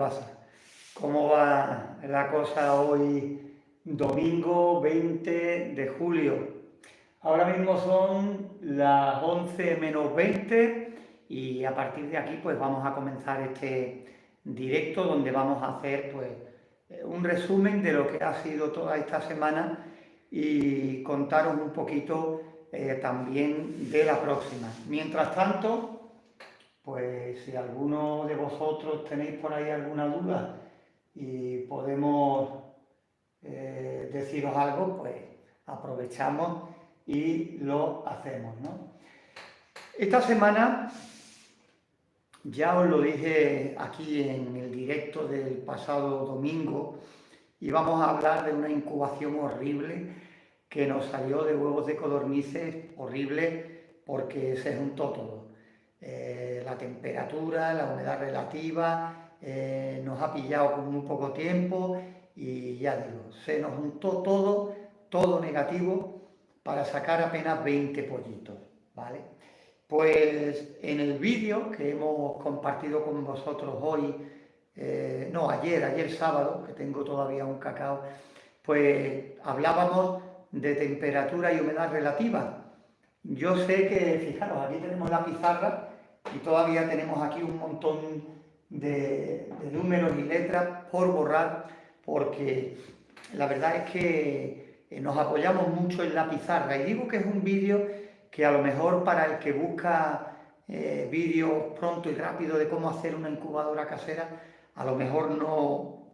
Pasa. ¿Cómo va la cosa hoy, domingo 20 de julio? Ahora mismo son las 11 menos 20 y a partir de aquí pues vamos a comenzar este directo donde vamos a hacer pues un resumen de lo que ha sido toda esta semana y contaros un poquito también de la próxima. Mientras tanto, pues si alguno de vosotros tenéis por ahí alguna duda y podemos deciros algo, pues aprovechamos y lo hacemos, ¿no? Esta semana, ya os lo dije aquí en el directo del pasado domingo, íbamos a hablar de una incubación horrible que nos salió de huevos de codornices, horrible porque se juntó todo. La temperatura, la humedad relativa, nos ha pillado con muy poco tiempo y ya digo, se nos juntó todo negativo para sacar apenas 20 pollitos, ¿vale? Pues en el vídeo que hemos compartido con vosotros hoy, ayer sábado, que tengo todavía un cacao, pues hablábamos de temperatura y humedad relativa. Yo sé que, fijaros, aquí tenemos la pizarra y todavía tenemos aquí un montón de números y letras por borrar, porque la verdad es que nos apoyamos mucho en la pizarra. Y digo que es un vídeo que a lo mejor para el que busca vídeos pronto y rápido de cómo hacer una incubadora casera, a lo mejor no,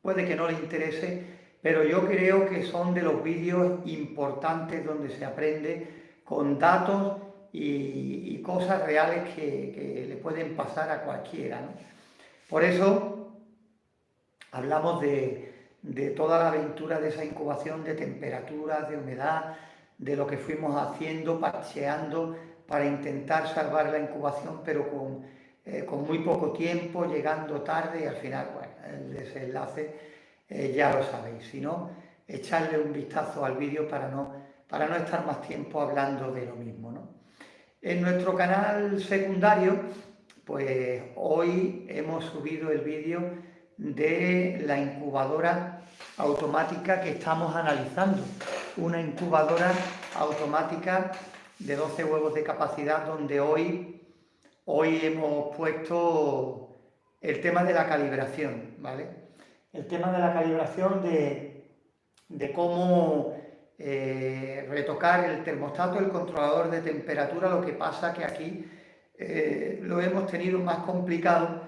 puede que no le interese, pero yo creo que son de los vídeos importantes donde se aprende con datos y cosas reales que le pueden pasar a cualquiera, ¿no? Por eso hablamos de toda la aventura de esa incubación, de temperaturas, de humedad, de lo que fuimos haciendo, parcheando para intentar salvar la incubación, pero con muy poco tiempo, llegando tarde y al final, bueno, el desenlace ya lo sabéis. Si no, echarle un vistazo al vídeo para no estar más tiempo hablando de lo mismo, ¿no? En nuestro canal secundario, pues hoy hemos subido el vídeo de la incubadora automática que estamos analizando. Una incubadora automática de 12 huevos de capacidad donde hoy hemos puesto el tema de la calibración, ¿vale? El tema de la calibración de cómo retocar el termostato, el controlador de temperatura. Lo que pasa que aquí lo hemos tenido más complicado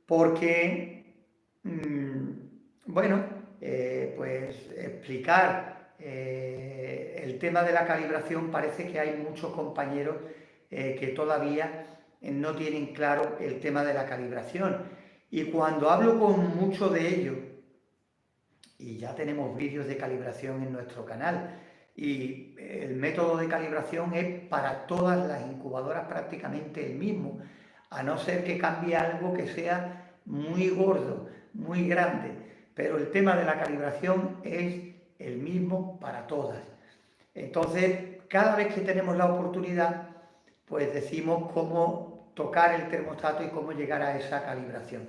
porque, pues explicar el tema de la calibración, parece que hay muchos compañeros que todavía no tienen claro el tema de la calibración. Y cuando hablo con muchos de ellos, y ya tenemos vídeos de calibración en nuestro canal, y el método de calibración es para todas las incubadoras prácticamente el mismo, a no ser que cambie algo que sea muy gordo, muy grande, pero el tema de la calibración es el mismo para todas. Entonces, cada vez que tenemos la oportunidad, pues decimos cómo tocar el termostato y cómo llegar a esa calibración.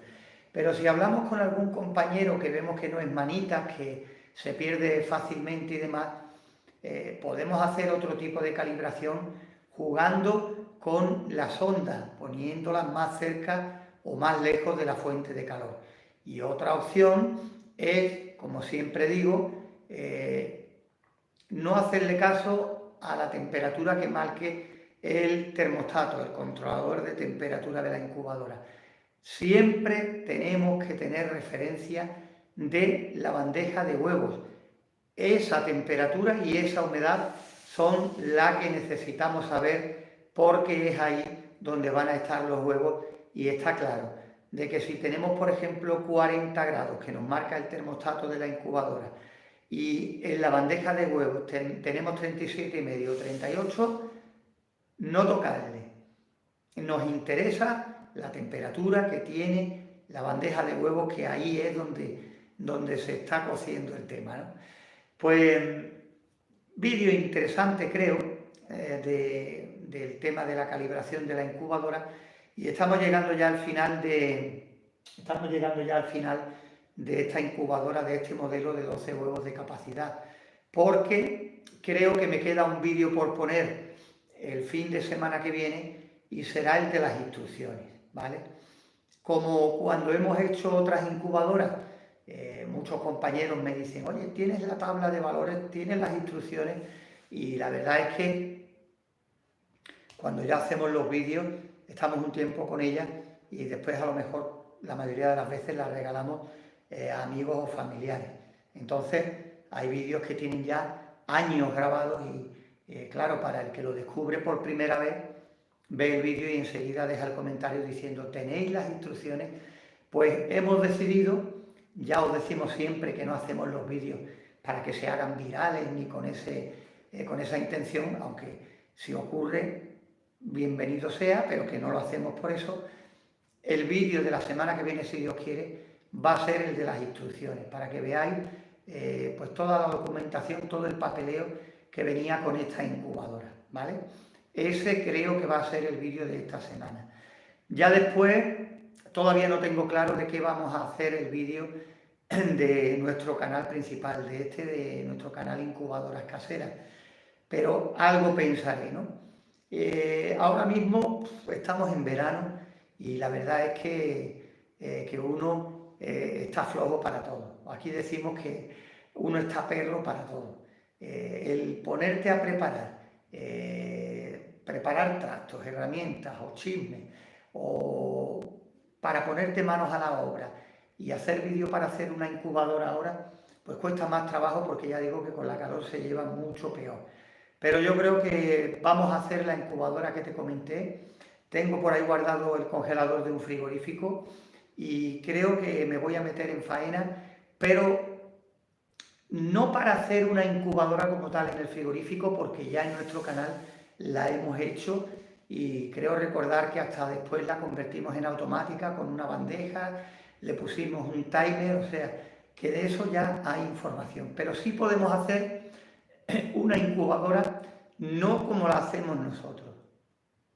Pero si hablamos con algún compañero que vemos que no es manita, que se pierde fácilmente y demás, podemos hacer otro tipo de calibración jugando con las ondas, poniéndolas más cerca o más lejos de la fuente de calor. Y otra opción es, como siempre digo, no hacerle caso a la temperatura que marque el termostato, el controlador de temperatura de la incubadora. Siempre tenemos que tener referencia de la bandeja de huevos. Esa temperatura y esa humedad son las que necesitamos saber, porque es ahí donde van a estar los huevos. Y está claro de que si tenemos, por ejemplo, 40 grados que nos marca el termostato de la incubadora y en la bandeja de huevos tenemos 37,5, 38, no tocarle. Nos interesa la temperatura que tiene la bandeja de huevos, que ahí es donde se está cociendo el tema, ¿no? Pues vídeo interesante, creo, del tema de la calibración de la incubadora, y estamos llegando ya al final de estamos llegando ya al final de esta incubadora, de este modelo de 12 huevos de capacidad, porque creo que me queda un vídeo por poner el fin de semana que viene y será el de las instrucciones, ¿vale? Como cuando hemos hecho otras incubadoras, muchos compañeros me dicen, oye, ¿tienes la tabla de valores? ¿Tienes las instrucciones? Y la verdad es que cuando ya hacemos los vídeos, estamos un tiempo con ellas y después a lo mejor la mayoría de las veces las regalamos a amigos o familiares. Entonces hay vídeos que tienen ya años grabados y claro, para el que lo descubre por primera vez, ve el vídeo y enseguida deja el comentario diciendo, ¿tenéis las instrucciones? Pues hemos decidido, ya os decimos siempre que no hacemos los vídeos para que se hagan virales ni con esa intención, aunque si ocurre, bienvenido sea, pero que no lo hacemos por eso. El vídeo de la semana que viene, si Dios quiere, va a ser el de las instrucciones, para que veáis pues toda la documentación, todo el papeleo que venía con esta incubadora, ¿vale? Ese creo que va a ser el vídeo de esta semana. Ya después, todavía no tengo claro de qué vamos a hacer el vídeo de nuestro canal principal, de nuestro canal Incubadoras Caseras, pero algo pensaré, ¿no? Ahora mismo estamos en verano y la verdad es que uno está flojo para todo. Aquí decimos que uno está perro para todo. El ponerte a preparar tractos, herramientas o chismes, o para ponerte manos a la obra y hacer vídeo para hacer una incubadora ahora, pues cuesta más trabajo porque ya digo que con la calor se lleva mucho peor. Pero yo creo que vamos a hacer la incubadora que te comenté. Tengo por ahí guardado el congelador de un frigorífico y creo que me voy a meter en faena, pero no para hacer una incubadora como tal en el frigorífico, porque ya en nuestro canal la hemos hecho y creo recordar que hasta después la convertimos en automática con una bandeja, le pusimos un timer, o sea, que de eso ya hay información. Pero sí podemos hacer una incubadora no como la hacemos nosotros,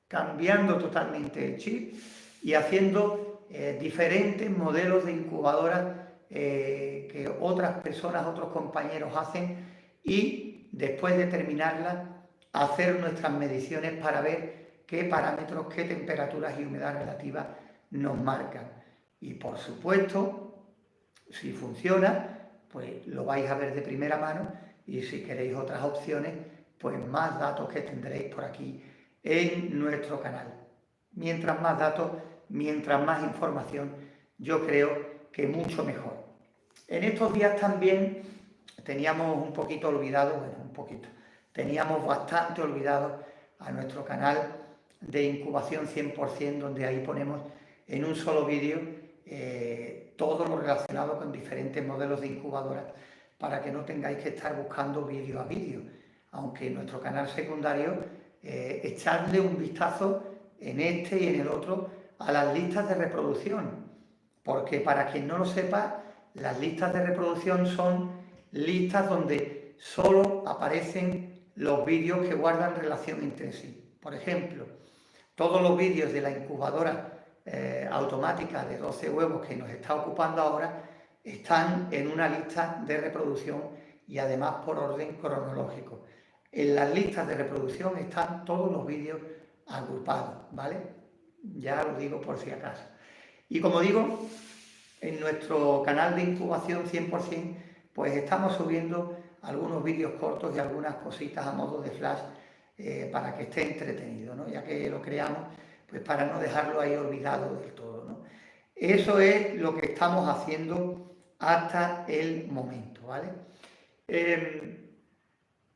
cambiando totalmente el chip y haciendo diferentes modelos de incubadora que otras personas, otros compañeros hacen y después de terminarla hacer nuestras mediciones para ver qué parámetros, qué temperaturas y humedad relativa nos marcan. Y por supuesto, si funciona, pues lo vais a ver de primera mano y si queréis otras opciones, pues más datos que tendréis por aquí en nuestro canal. Mientras más datos, mientras más información, yo creo que mucho mejor. En estos días también teníamos un poquito olvidado, teníamos bastante olvidado a nuestro canal de Incubación 100%, donde ahí ponemos en un solo vídeo todo lo relacionado con diferentes modelos de incubadoras para que no tengáis que estar buscando vídeo a vídeo, aunque en nuestro canal secundario echadle un vistazo en este y en el otro a las listas de reproducción, porque para quien no lo sepa, las listas de reproducción son listas donde solo aparecen los vídeos que guardan relación entre sí. Por ejemplo, todos los vídeos de la incubadora automática de 12 huevos que nos está ocupando ahora están en una lista de reproducción y además por orden cronológico. En las listas de reproducción están todos los vídeos agrupados, ¿vale? Ya lo digo por si acaso. Y como digo, en nuestro canal de Incubación 100%, pues estamos subiendo algunos vídeos cortos y algunas cositas a modo de flash para que esté entretenido, ¿no? Ya que lo creamos, pues para no dejarlo ahí olvidado del todo, ¿no? Eso es lo que estamos haciendo hasta el momento, ¿vale?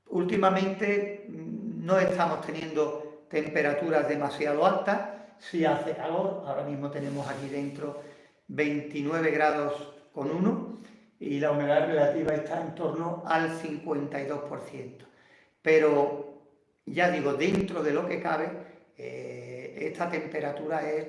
Últimamente no estamos teniendo temperaturas demasiado altas, sí hace calor, ahora mismo tenemos aquí dentro 29 grados con 1 y la humedad relativa está en torno al 52%. Pero ya digo, dentro de lo que cabe, esta temperatura es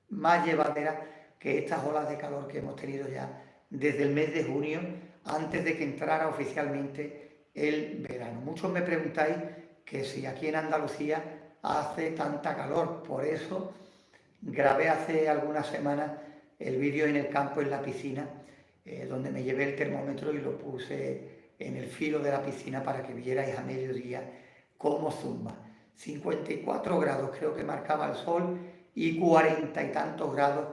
más llevadera que estas olas de calor que hemos tenido ya desde el mes de junio, antes de que entrara oficialmente el verano. Muchos me preguntáis que si aquí en Andalucía hace tanta calor, por eso grabé hace algunas semanas el vídeo en el campo, en la piscina, donde me llevé el termómetro y lo puse en el filo de la piscina para que vierais a mediodía cómo zumba. 54 grados creo que marcaba el sol y 40 y tantos grados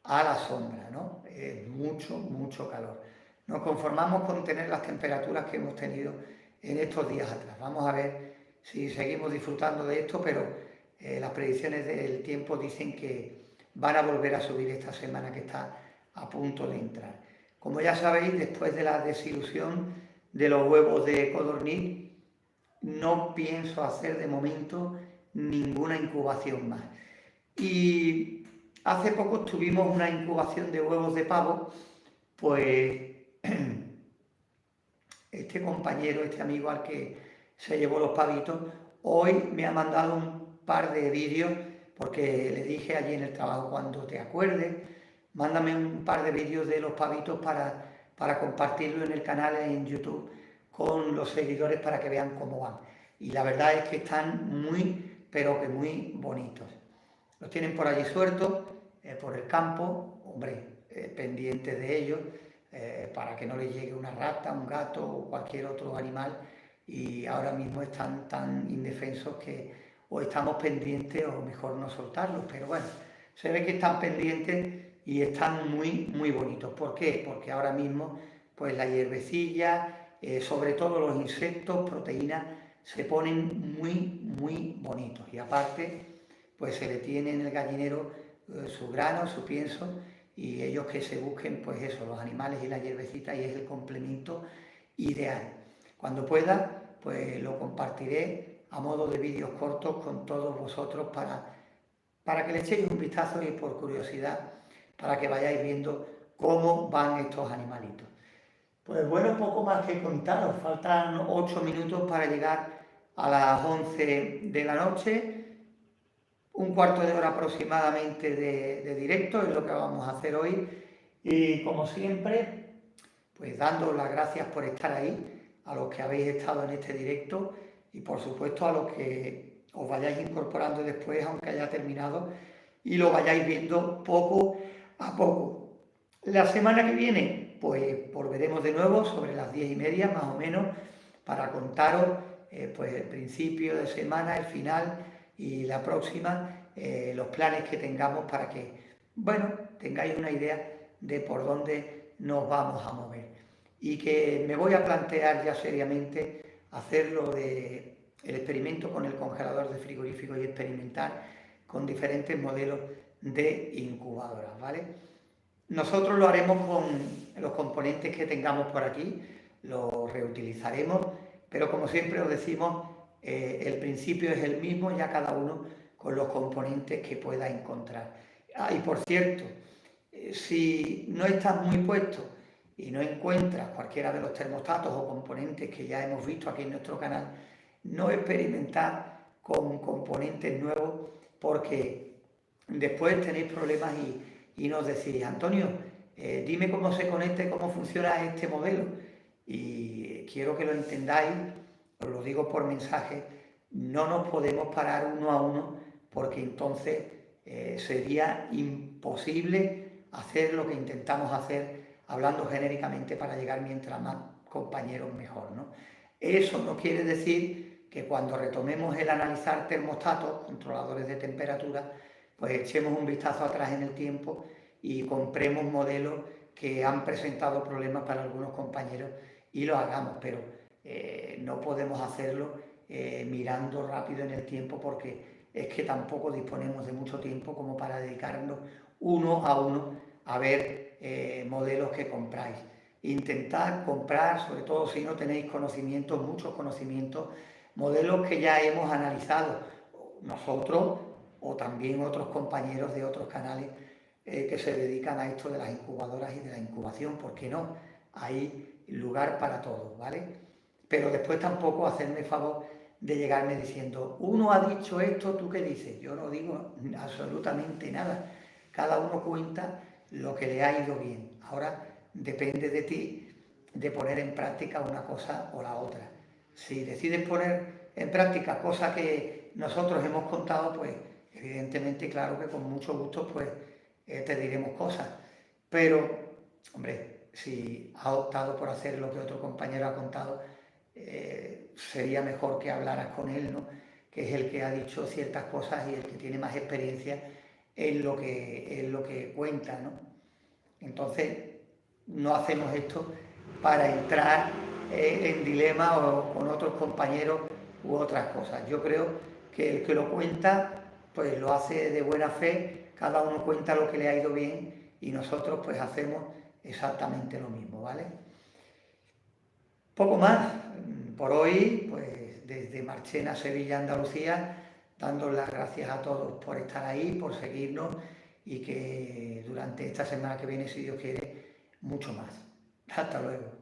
a la sombra, ¿no? Mucho calor. Nos conformamos con tener las temperaturas que hemos tenido en estos días atrás. Vamos a ver si seguimos disfrutando de esto, pero las predicciones del tiempo dicen que van a volver a subir esta semana que está a punto de entrar. Como ya sabéis, después de la desilusión de los huevos de codorniz, no pienso hacer de momento ninguna incubación más. Y hace poco tuvimos una incubación de huevos de pavo, pues este compañero, este amigo al que se llevó los pavitos, hoy me ha mandado un par de vídeos, porque le dije allí en el trabajo, cuando te acuerdes, mándame un par de vídeos de los pavitos para compartirlo en el canal en YouTube con los seguidores para que vean cómo van. Y la verdad es que están muy, pero que muy bonitos. Los tienen por allí sueltos, por el campo, hombre, pendientes de ellos, para que no les llegue una rata, un gato o cualquier otro animal, y ahora mismo están tan indefensos que o estamos pendientes o mejor no soltarlos, pero bueno, se ve que están pendientes y están muy bonitos. ¿Por qué? Porque ahora mismo pues la hierbecilla, sobre todo los insectos, proteínas, se ponen muy bonitos, y aparte pues se le tiene en el gallinero su grano, su pienso, y ellos que se busquen pues eso, los animales y la hierbecita, y es el complemento ideal. Cuando pueda pues lo compartiré a modo de vídeos cortos con todos vosotros para que le echéis un vistazo y por curiosidad para que vayáis viendo cómo van estos animalitos. Pues bueno, poco más que contaros, faltan 8 minutos para llegar a las 11 de la noche, un cuarto de hora aproximadamente de directo es lo que vamos a hacer hoy, y como siempre, pues dando las gracias por estar ahí, a los que habéis estado en este directo y por supuesto a los que os vayáis incorporando después, aunque haya terminado, y lo vayáis viendo poco a poco. La semana que viene, pues volveremos de nuevo sobre las 10:30 más o menos para contaros pues el principio de semana, el final y la próxima, los planes que tengamos para que, bueno, tengáis una idea de por dónde nos vamos a mover. Y que me voy a plantear ya seriamente hacerlo de el experimento con el congelador de frigorífico y experimentar con diferentes modelos de incubadoras, ¿vale? Nosotros lo haremos con los componentes que tengamos por aquí, los reutilizaremos, pero como siempre os decimos, el principio es el mismo, ya cada uno con los componentes que pueda encontrar. Ah, y por cierto, si no estás muy puesto y no encuentras cualquiera de los termostatos o componentes que ya hemos visto aquí en nuestro canal, no experimentar con componentes nuevos, porque después tenéis problemas y nos decís, Antonio, dime cómo se conecta y cómo funciona este modelo. Y quiero que lo entendáis, os lo digo por mensaje, no nos podemos parar uno a uno, porque entonces sería imposible hacer lo que intentamos hacer hablando genéricamente para llegar mientras más compañeros mejor, ¿no? Eso no quiere decir que cuando retomemos el analizar termostatos, controladores de temperatura, pues echemos un vistazo atrás en el tiempo y compremos modelos que han presentado problemas para algunos compañeros y lo hagamos, pero no podemos hacerlo mirando rápido en el tiempo, porque es que tampoco disponemos de mucho tiempo como para dedicarnos uno a uno a ver modelos que compráis. Intentad comprar, sobre todo si no tenéis conocimientos, muchos conocimientos, modelos que ya hemos analizado nosotros o también otros compañeros de otros canales que se dedican a esto de las incubadoras y de la incubación, porque no, hay lugar para todos, ¿vale? Pero después tampoco hacerme favor de llegarme diciendo, uno ha dicho esto, ¿tú qué dices? Yo no digo absolutamente nada, cada uno cuenta lo que le ha ido bien. Ahora depende de ti de poner en práctica una cosa o la otra. Si decides poner en práctica cosas que nosotros hemos contado, pues evidentemente, claro que con mucho gusto pues te diremos cosas, pero, hombre, si ha optado por hacer lo que otro compañero ha contado, sería mejor que hablaras con él, ¿no? Que es el que ha dicho ciertas cosas y el que tiene más experiencia en lo que cuenta, ¿no? Entonces, no hacemos esto para entrar en dilema o con otros compañeros u otras cosas. Yo creo que el que lo cuenta, pues lo hace de buena fe, cada uno cuenta lo que le ha ido bien y nosotros pues hacemos exactamente lo mismo, ¿vale? Poco más por hoy, pues desde Marchena, Sevilla, Andalucía, dando las gracias a todos por estar ahí, por seguirnos y que durante esta semana que viene, si Dios quiere, mucho más. Hasta luego.